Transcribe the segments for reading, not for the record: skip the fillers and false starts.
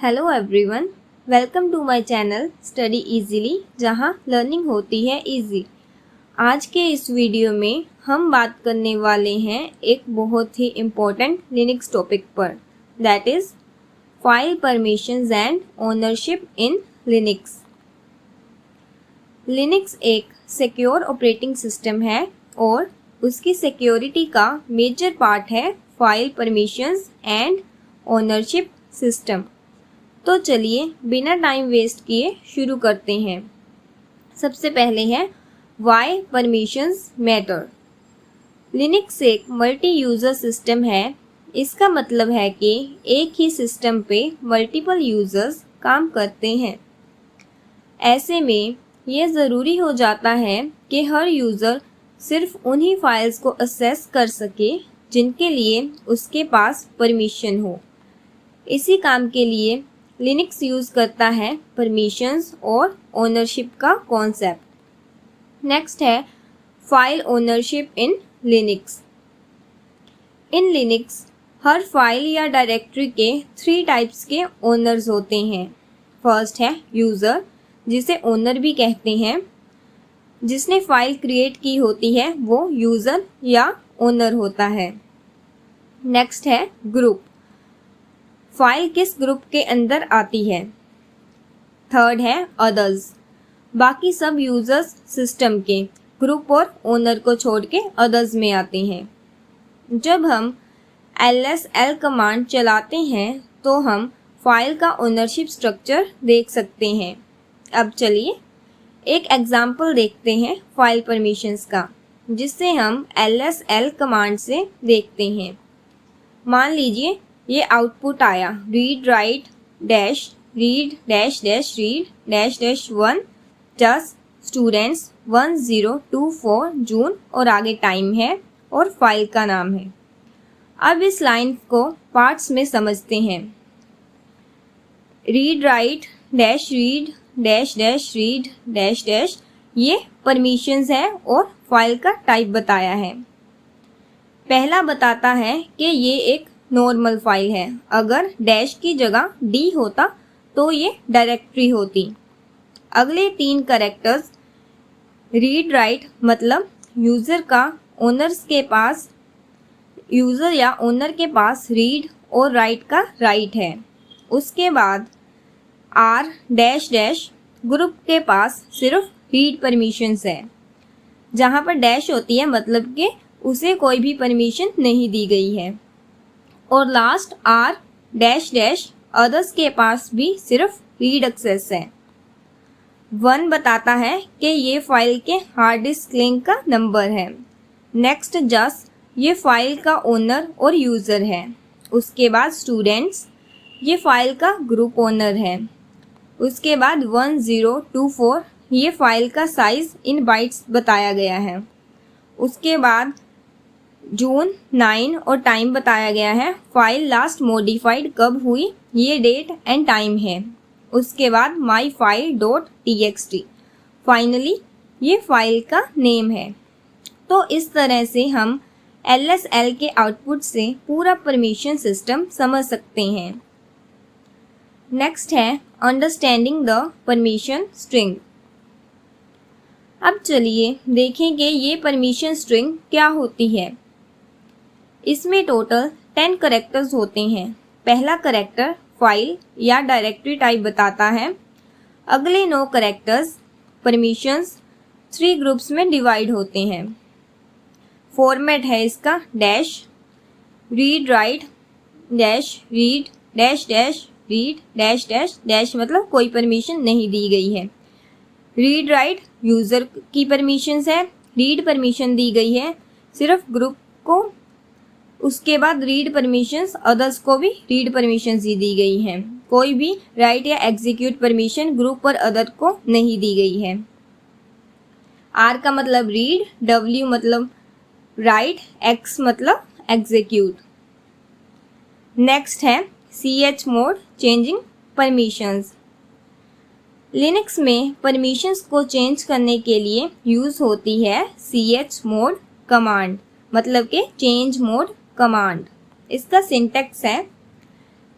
Hello everyone, welcome to my channel study easily, जहां learning होती है इजी। आज के इस वीडियो में हम बात करने वाले हैं एक बहुत ही इम्पोर्टेंट लिनक्स टॉपिक पर, that is file permissions and ownership in Linux. Linux एक सिक्योर ऑपरेटिंग सिस्टम है और उसकी सिक्योरिटी का मेजर पार्ट है file permissions and ownership system. तो चलिए बिना टाइम वेस्ट किए शुरू करते हैं। सबसे पहले है वाई परमिशंस मैटर। लिनक्स एक मल्टी यूज़र सिस्टम है। इसका मतलब है कि एक ही सिस्टम पे मल्टीपल यूज़र्स काम करते हैं। ऐसे में यह ज़रूरी हो जाता है कि हर यूज़र सिर्फ उन्हीं फाइल्स को एक्सेस कर सके जिनके लिए उसके पास परमिशन हो। इसी काम के लिए लिनक्स यूज़ करता है परमिशंस और ओनरशिप का कॉन्सेप्ट। नेक्स्ट है file ownership in Linux. In Linux her file या डायरेक्टरी के 3 टाइप्स के ओनर्स होते हैं। फर्स्ट है यूज़र, जिसे ओनर भी कहते हैं। जिसने फाइल क्रिएट की होती है वो यूज़र या ओनर होता है। नेक्स्ट है ग्रुप, फाइल किस ग्रुप के अंदर आती है। थर्ड है अदर्स, बाकी सब यूजर्स सिस्टम के ग्रुप और ओनर को छोड़ के अदर्स में आते हैं। जब हम ls-l कमांड चलाते हैं तो हम फाइल का ओनरशिप स्ट्रक्चर देख सकते हैं। अब चलिए एक एग्जांपल देखते हैं फाइल परमिशंस का, जिससे हम ls-l कमांड से देखते हैं। मान लीजिए ये आउटपुट आया, read write dash read dash dash read dash dash 1 just students 1024 जून और आगे टाइम है और फाइल का नाम है। अब इस लाइन को पार्ट्स में समझते हैं। Read write dash read dash dash read dash dash ये परमिशंस है और फाइल का टाइप बताया है। पहला बताता है कि ये एक नॉर्मल फाइल है। अगर डैश की जगह डी होता तो ये डायरेक्टरी होती। अगले 3 कैरेक्टर्स रीड राइट मतलब यूज़र या ओनर के पास रीड और राइट का राइट है। उसके बाद आर डैश डैश ग्रुप के पास सिर्फ रीड परमिशंस है। जहाँ पर डैश होती है मतलब कि उसे कोई भी परमिशन नहीं दी गई है। और last r dash dash others के पास भी सिर्फ रीड एक्सेस है। 1 बताता है कि ये फाइल के हार्ड डिस्क लिंक का नंबर है। नेक्स्ट जस्ट ये फाइल का ओनर और यूज़र है। उसके बाद स्टूडेंट्स ये फाइल का ग्रुप ओनर है। उसके बाद 1024 ये फाइल का साइज़ इन बाइट्स बताया गया है। उसके बाद जून 9 और टाइम बताया गया है। फाइल लास्ट मॉडिफाइड कब हुई ये डेट एंड टाइम है। उसके बाद माई फाइल .txt फाइनली ये फाइल का नेम है। तो इस तरह से हम ls-l के आउटपुट से पूरा परमिशन सिस्टम समझ सकते हैं। नेक्स्ट है अंडरस्टैंडिंग द परमिशन स्ट्रिंग। अब चलिए देखें कि ये परमिशन स्ट्रिंग क्या होती है। इसमें टोटल 10 कैरेक्टर्स होते हैं। पहला कैरेक्टर फाइल या डायरेक्टरी टाइप बताता है। अगले 9 कैरेक्टर्स परमिशंस 3 ग्रुप्स में डिवाइड होते हैं। फॉर्मेट है इसका dash read write dash read dash dash read dash dash dash मतलब कोई परमिशन नहीं दी गई है। रीड राइट यूज़र की परमिशंस है। रीड परमिशन दी गई है सिर्फ ग्रुप को। उसके बाद रीड परमिशंस अदर्स को भी रीड परमिशंस दी गई हैं। कोई भी राइट या एग्जीक्यूट परमिशन ग्रुप और अदर को नहीं दी गई है। आर का मतलब रीड, डब्ल्यू मतलब राइट, एक्स मतलब एग्जीक्यूट। नेक्स्ट है ch mode changing permissions. Linux में परमिशंस को चेंज करने के लिए यूज़ होती है ch मोड कमांड, मतलब कि चेंज मोड कमांड। इसका सिंटैक्स है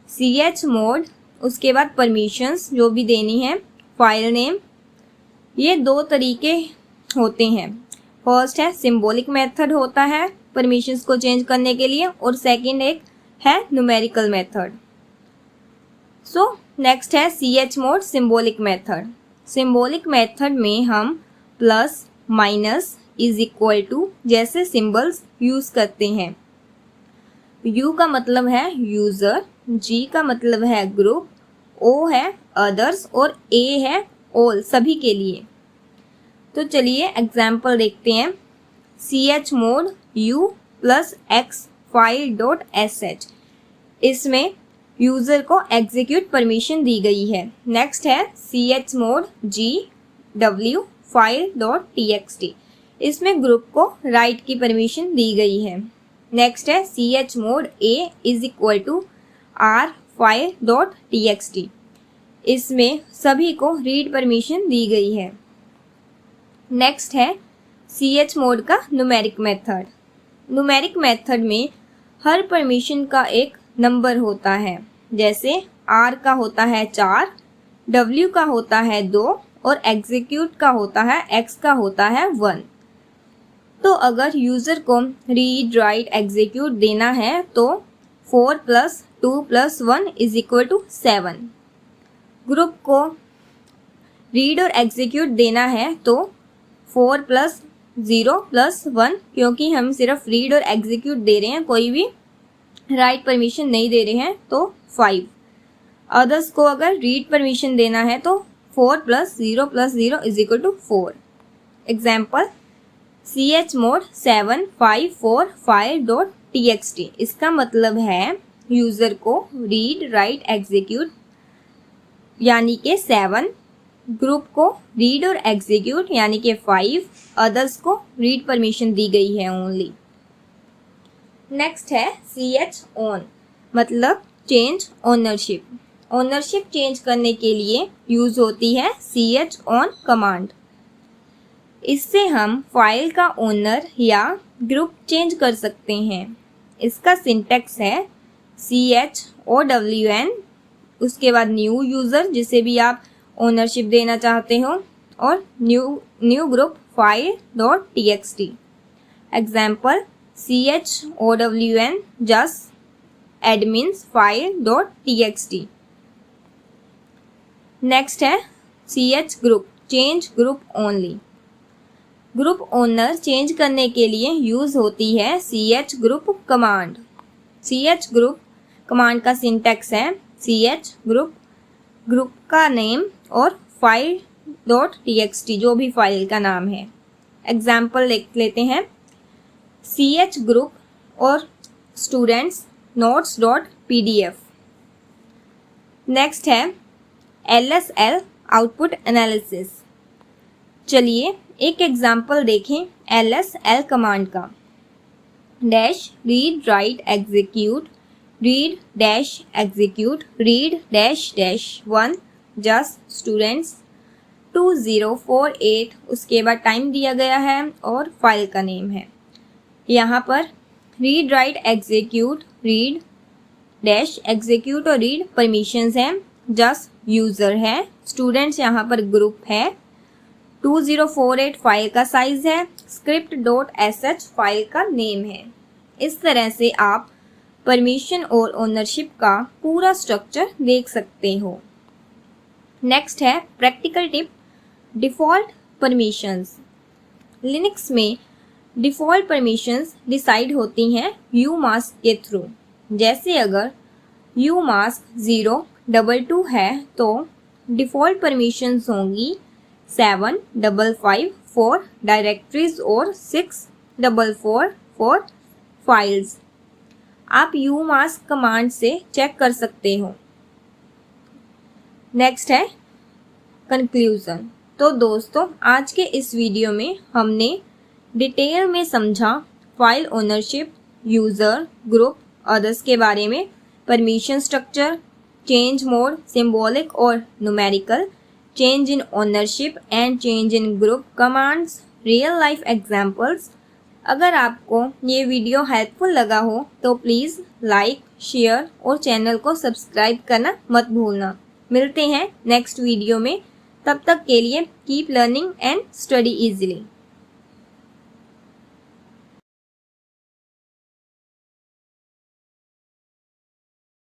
ch मोड उसके बाद परमिशंस जो भी देनी है, फाइल नेम। ये दो तरीके होते हैं। फर्स्ट है सिंबॉलिक मेथड होता है परमिशंस को चेंज करने के लिए, और सेकंड एक है न्यूमेरिकल मेथड। सो नेक्स्ट है chmod symbolic method. Symbolic method में हम plus, minus, is equal to जैसे सिंबल्स यूज करते हैं। U का मतलब है यूजर, G का मतलब है ग्रुप, O है अदर्स और A है ऑल, सभी के लिए। तो चलिए एग्जाम्पल देखते हैं। chmod u plus x file dot sh, इसमें यूजर को एग्जीक्यूट परमिशन दी गई है। नेक्स्ट है chmod g w file dot txt, इसमें ग्रुप को राइट की परमिशन दी गई है। नेक्स्ट है chmod a is equal to r file dot txt, इसमें सभी को रीड परमिशन दी गई है। नेक्स्ट है chmod का न्यूमेरिक मेथड। न्यूमेरिक मेथड में हर परमिशन का एक नंबर होता है, जैसे r का होता है 4, w का होता है 2 और एग्जीक्यूट का होता है, x का होता है 1। तो अगर यूज़र को रीड, राइट, एग्जीक्यूट देना है तो 4 + 2 + 1 इज इक्वल टू 7। ग्रुप को रीड और एग्जीक्यूट देना है तो 4 + 0 + 1, क्योंकि हम सिर्फ रीड और एग्जीक्यूट दे रहे हैं, कोई भी राइट परमिशन नहीं दे रहे हैं, तो 5। अदर्स को अगर रीड परमिशन देना है तो 4 + 0 + 0 is equal to 4। Example chmod 754 इसका मतलब है यूज़र को रीड, राइट, एग्जीक्यूट यानी कि 7, ग्रुप को रीड और एग्जीक्यूट यानी कि 5, अदर्स को रीड परमिशन दी गई है ओनली। नेक्स्ट है ch-on, मतलब चेंज ओनरशिप। ओनरशिप चेंज करने के लिए यूज़ होती है ch-on कमांड। इससे हम फाइल का ओनर या ग्रुप चेंज कर सकते हैं। इसका सिंटैक्स है chown, उसके बाद न्यू यूज़र जिसे भी आप ओनरशिप देना चाहते हो, और new group file dot txt। Example chown just admins file dot txt। Next है ch group, change group only. Group owner change करने के लिए यूज़ होती है ch group command. ch group command का सिंटैक्स है ch ग्रुप, ग्रुप का name और फाइल डॉट txt, जो भी फाइल का नाम है। एग्जाम्पल देख लेते हैं। ch ग्रुप और students notes dot pdf। Next है lsl आउटपुट एनालिसिस। चलिए एक एग्जाम्पल देखें lsl कमांड का। Dash read, right, execute, read dash execute, read dash dash 1 just students 2048, उसके बाद टाइम दिया गया है और फाइल का नेम है। यहाँ पर read, right, execute, read dash execute और रीड परमिशंस हैं, जस्ट यूज़र है, स्टूडेंट्स यहाँ पर ग्रुप है, 2048 फाइल का साइज है, स्क्रिप्ट डॉट sh फाइल का नेम है। इस तरह से आप परमिशन और ओनरशिप का पूरा स्ट्रक्चर देख सकते हो। नेक्स्ट है practical tip, default permissions. Linux में डिफ़ॉल्ट परमिशंस डिसाइड होती हैं umask के थ्रू। जैसे अगर umask 022 है तो डिफ़ॉल्ट परमिशंस होंगी 755 फॉर डायरेक्टरीज और 644 फॉर फाइल्स। आप umask कमांड से चेक कर सकते हो। नेक्स्ट है कंक्लूज़न। तो दोस्तों आज के इस वीडियो में हमने डिटेल में समझा file ownership, user, group, others के बारे में, permission structure, change mode, symbolic और numerical, change in ownership and change in group commands, real life examples, अगर आपको ये वीडियो हेल्पफुल लगा हो तो प्लीज़ लाइक, शेयर और चैनल को सब्सक्राइब करना मत भूलना। मिलते हैं नेक्स्ट वीडियो में। तब तक के लिए keep learning and study easily.